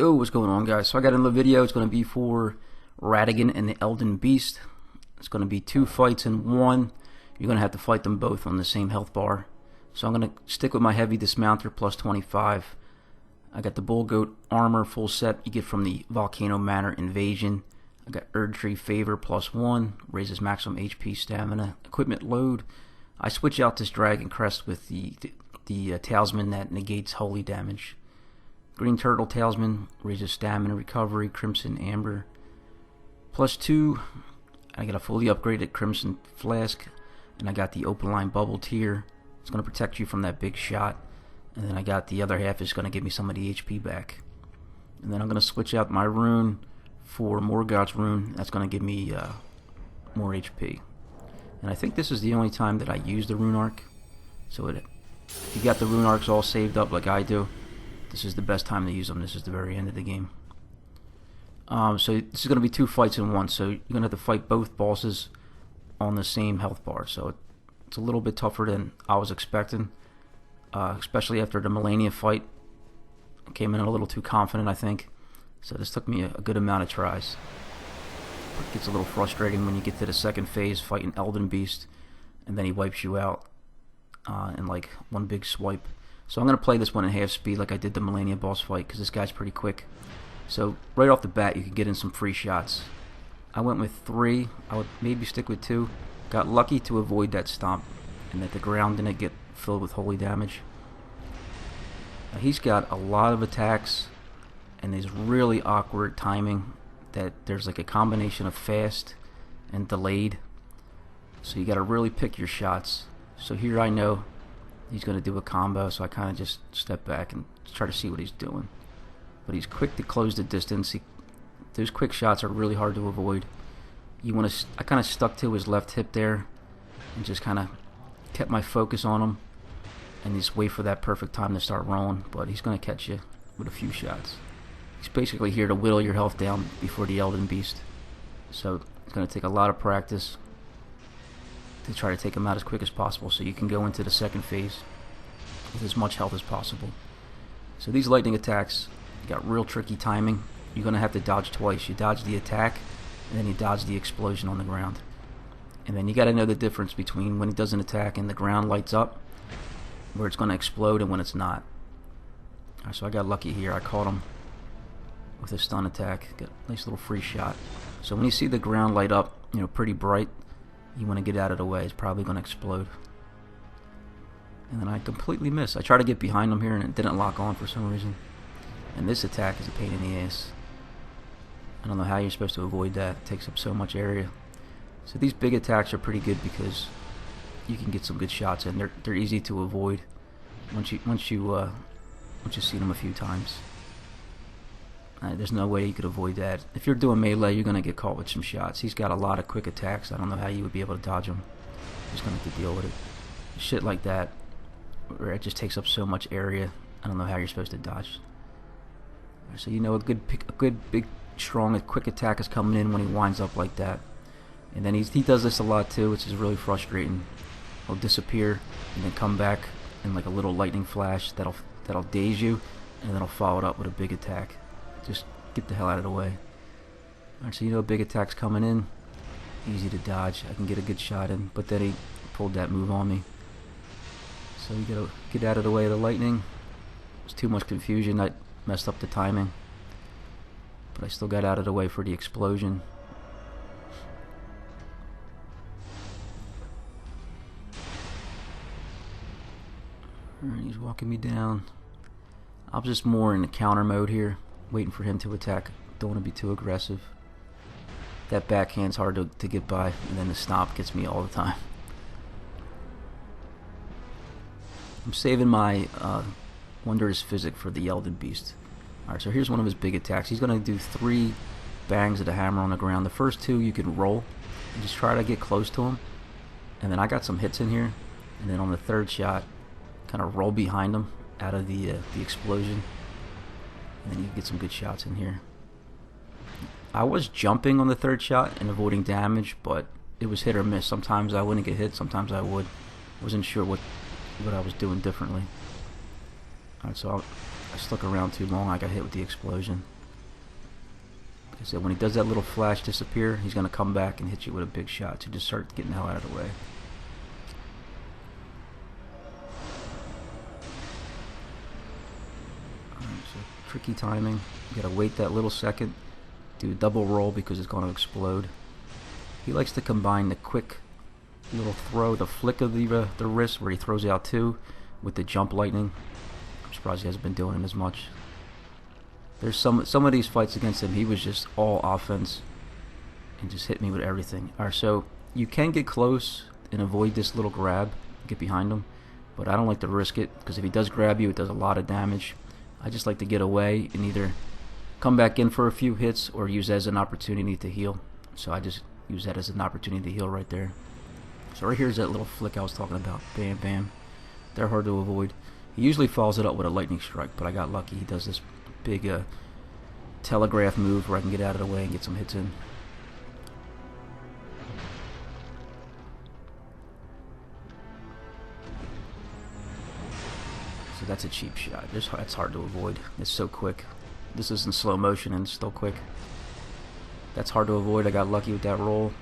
Yo, what's going on, guys? So I got another video. It's going to be for Radagan and the Elden Beast. It's going to be 2 fights in one. You're going to have to fight them both on the same health bar. So I'm going to stick with my heavy dismounter plus 25. I got the Bull Goat armor full set you get from the Volcano Manor Invasion. I got Erdtree Favor plus 1, raises maximum HP stamina. Equipment load. I switch out this Dragon Crest with the Talisman that negates holy damage. Green Turtle Talisman raises stamina recovery. Crimson Amber plus 2. I got a fully upgraded Crimson Flask, and I got the Open Line Bubble Tier. It's going to protect you from that big shot, and then I got the other half is going to give me some of the HP back. And then I'm going to switch out my rune for Morgoth's rune. That's going to give me more HP. And I think this is the only time that I use the rune arc. So if you got the rune arcs all saved up like I do, this is the best time to use them. This is the very end of the game. So this is going to be 2 fights in one. So you're going to have to fight both bosses on the same health bar. So it's a little bit tougher than I was expecting, especially after the Millennia fight. I came in a little too confident, I think. So this took me a good amount of tries. It gets a little frustrating when you get to the second phase, fighting Elden Beast, and then he wipes you out in like one big swipe. So I'm going to play this one in half speed like I did the Millennia boss fight, because this guy's pretty quick. So right off the bat you can get in some free shots. I went with 3. I would maybe stick with 2. Got lucky to avoid that stomp and that the ground didn't get filled with holy damage. He's got a lot of attacks and there's really awkward timing, that there's like a combination of fast and delayed. So you got to really pick your shots. So here I know he's going to do a combo, so I kind of just step back and try to see what he's doing. But he's quick to close the distance. Those quick shots are really hard to avoid. You want to? I kind of stuck to his left hip there and just kind of kept my focus on him and just wait for that perfect time to start rolling. But he's going to catch you with a few shots. He's basically here to whittle your health down before the Elden Beast. So it's going to take a lot of practice to try to take him out as quick as possible, so you can go into the second phase with as much health as possible. So these lightning attacks got real tricky timing. You're going to have to dodge twice. You dodge the attack, and then you dodge the explosion on the ground. And then you got to know the difference between when he does an attack and the ground lights up, where it's going to explode, and when it's not. Alright, so I got lucky here. I caught him with a stun attack. Got a nice little free shot. So when you see the ground light up, pretty bright, you want to get out of the way. It's probably going to explode. And then I completely missed. I tried to get behind him here and it didn't lock on for some reason. And this attack is a pain in the ass. I don't know how you're supposed to avoid that. It takes up so much area. So these big attacks are pretty good because you can get some good shots in. They're easy to avoid once you see them a few times. There's no way you could avoid that. If you're doing melee, you're going to get caught with some shots. He's got a lot of quick attacks. I don't know how you would be able to dodge them. You're just going to have to deal with it. Shit like that, where it just takes up so much area, I don't know how you're supposed to dodge. So a good big strong quick attack is coming in when he winds up like that. And then he does this a lot too, which is really frustrating. He'll disappear and then come back in like a little lightning flash that'll daze you, and then he'll follow it up with a big attack. Just get the hell out of the way. Alright, so a big attack's coming in. Easy to dodge. I can get a good shot in, but then he pulled that move on me. So you gotta get out of the way of the lightning. There's too much confusion. I messed up the timing. But I still got out of the way for the explosion. Alright, he's walking me down. I'm just more in the counter mode here, waiting for him to attack. Don't want to be too aggressive. That backhand's hard to get by, and then the stomp gets me all the time. I'm saving my Wondrous Physic for the Elden Beast. Alright, so here's one of his big attacks. He's going to do 3 bangs of the hammer on the ground. The first 2 you can roll and just try to get close to him. And then I got some hits in here. And then on the 3rd shot, kind of roll behind him out of the explosion. And then you can get some good shots in here. I was jumping on the 3rd shot and avoiding damage, but it was hit or miss. Sometimes I wouldn't get hit, sometimes I would. Wasn't sure what I was doing differently. Alright, so I stuck around too long. I got hit with the explosion. Like I said, when he does that little flash disappear, he's going to come back and hit you with a big shot. So just start getting the hell out of the way. So tricky timing. You got to wait that little second. Do a double roll because it's going to explode. He likes to combine the quick little throw, the flick of the wrist where he throws out two, with the jump lightning. I'm surprised he hasn't been doing it as much. There's some of these fights against him, he was just all offense and just hit me with everything. Alright, so you can get close and avoid this little grab, get behind him, but I don't like to risk it because if he does grab you, it does a lot of damage. I just like to get away and either come back in for a few hits or use that as an opportunity to heal. So I just use that as an opportunity to heal right there. So right here's that little flick I was talking about. Bam, bam. They're hard to avoid. He usually follows it up with a lightning strike, but I got lucky. He does this big telegraph move where I can get out of the way and get some hits in. So that's a cheap shot. That's hard to avoid. It's so quick. This is in slow motion and it's still quick. That's hard to avoid. I got lucky with that roll.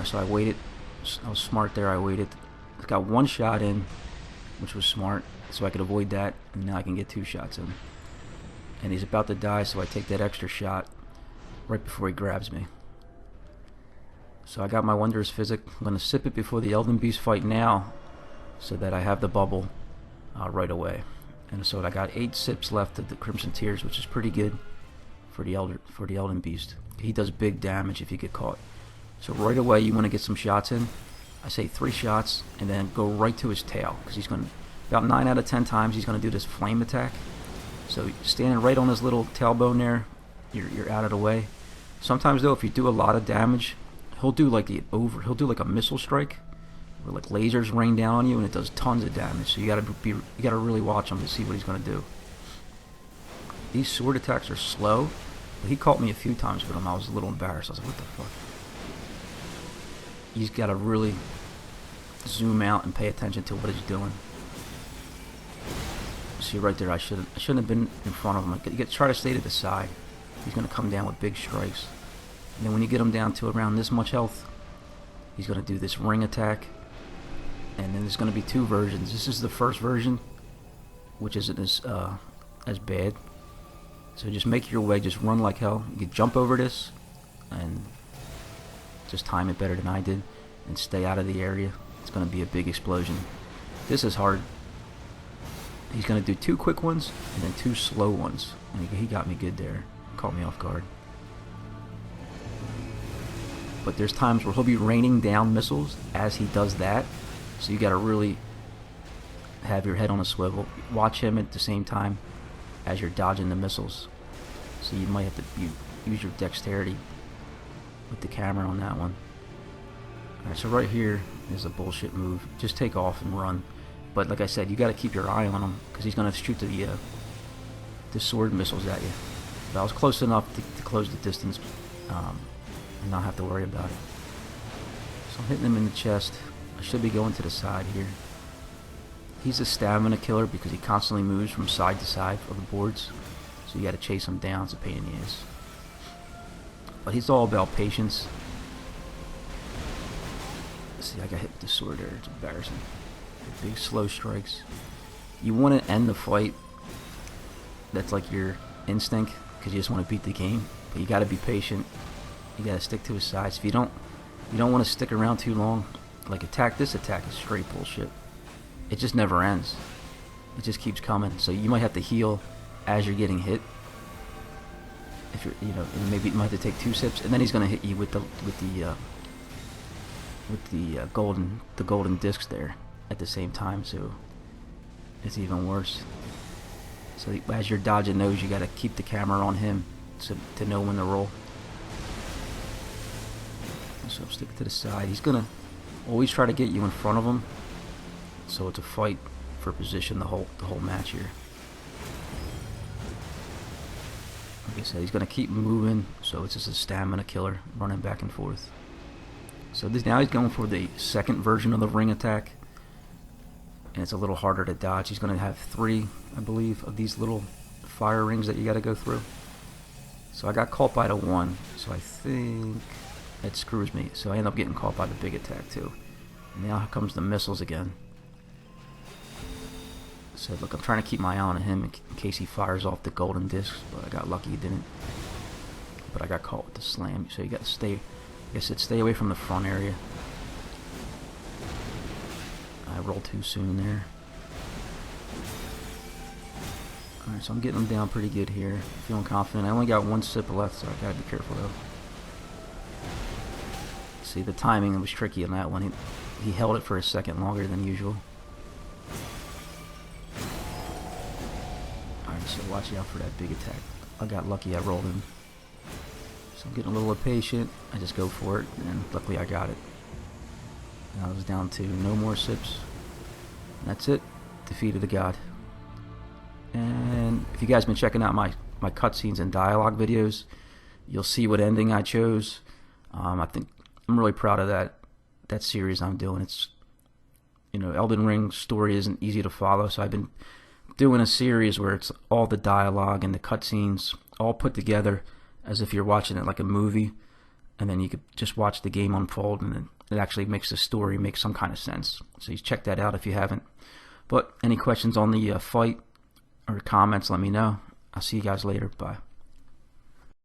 So I waited. I was smart there. I waited. I got one shot in, which was smart, so I could avoid that, and now I can get two shots in. And he's about to die, so I take that extra shot right before he grabs me. So I got my Wondrous Physic. I'm going to sip it before the Elden Beast fight now, so that I have the bubble right away. And so I got 8 sips left of the Crimson Tears, which is pretty good for the Elden Beast. He does big damage if you get caught. So right away you want to get some shots in. I say 3 shots and then go right to his tail, because he's going to, about 9 out of 10 times he's going to do this flame attack. So standing right on his little tailbone there, you're out of the way. Sometimes though, if you do a lot of damage, he'll do like a missile strike, where like lasers rain down on you and it does tons of damage. So you gotta really watch him to see what he's gonna do. These sword attacks are slow, but he caught me a few times with them. I was a little embarrassed. I was like, what the fuck? He's got to really zoom out and pay attention to what he's doing. See right there, I shouldn't have been in front of him. You try to stay to the side. He's going to come down with big strikes. And then when you get him down to around this much health, he's going to do this ring attack. And then there's going to be 2 versions. This is the first version, which isn't as bad. So just make your way, just run like hell. You can jump over this and just time it better than I did and stay out of the area. It's going to be a big explosion. This is hard. He's going to do 2 quick ones and then 2 slow ones. And he got me good there. Caught me off guard. But there's times where he'll be raining down missiles as he does that. So you got to really have your head on a swivel. Watch him at the same time as you're dodging the missiles. So you might have to use your dexterity with the camera on that one. Alright, so right here is a bullshit move. Just take off and run. But like I said, you got to keep your eye on him, because he's going to shoot the sword missiles at you. But I was close enough to close the distance and not have to worry about it. So I'm hitting him in the chest. I should be going to the side here. He's a stamina killer because he constantly moves from side to side of the boards. So you got to chase him down. It's a pain in the ass. But he's all about patience. See, I got hit with the sword there. It's embarrassing. Big slow strikes. You want to end the fight. That's like your instinct, because you just want to beat the game. But you got to be patient. You got to stick to his sides. If you don't want to stick around too long. Like this attack is straight bullshit. It just never ends. It just keeps coming. So you might have to heal as you're getting hit. If you're, maybe you might have to take 2 sips, and then he's gonna hit you with the golden discs there at the same time. So it's even worse. So as you're dodging those, you gotta keep the camera on him to know when to roll. So stick to the side. He's gonna always try to get you in front of him. So it's a fight for position the whole match here. Like I said, he's gonna keep moving, so it's just a stamina killer, running back and forth. So now he's going for the second version of the ring attack. and it's a little harder to dodge. He's going to have 3, I believe, of these little fire rings that you got to go through. So I got caught by the 1, so I think it screws me. So I end up getting caught by the big attack too. And now here comes the missiles again. So look, I'm trying to keep my eye on him in case he fires off the golden discs, but I got lucky he didn't. But I got caught with the slam, so you got to stay. I guess stay away from the front area. I rolled too soon there. Alright, so I'm getting him down pretty good here. Feeling confident. I only got 1 sip left, so I gotta be careful though. See, the timing was tricky on that one. He held it for a second longer than usual. Alright, so watch out for that big attack. I got lucky, I rolled him. So I'm getting a little impatient. I just go for it, and luckily I got it. And I was down to no more sips. And that's it. Defeated the god. And if you guys been checking out my cutscenes and dialogue videos, you'll see what ending I chose. I think I'm really proud of that series I'm doing. It's, you know, Elden Ring story isn't easy to follow, so I've been doing a series where it's all the dialogue and the cutscenes all put together as if you're watching it like a movie, and then you could just watch the game unfold, and then it actually makes the story make some kind of sense. So you check that out if you haven't. But any questions on the fight or comments, let me know. I'll see you guys later. Bye.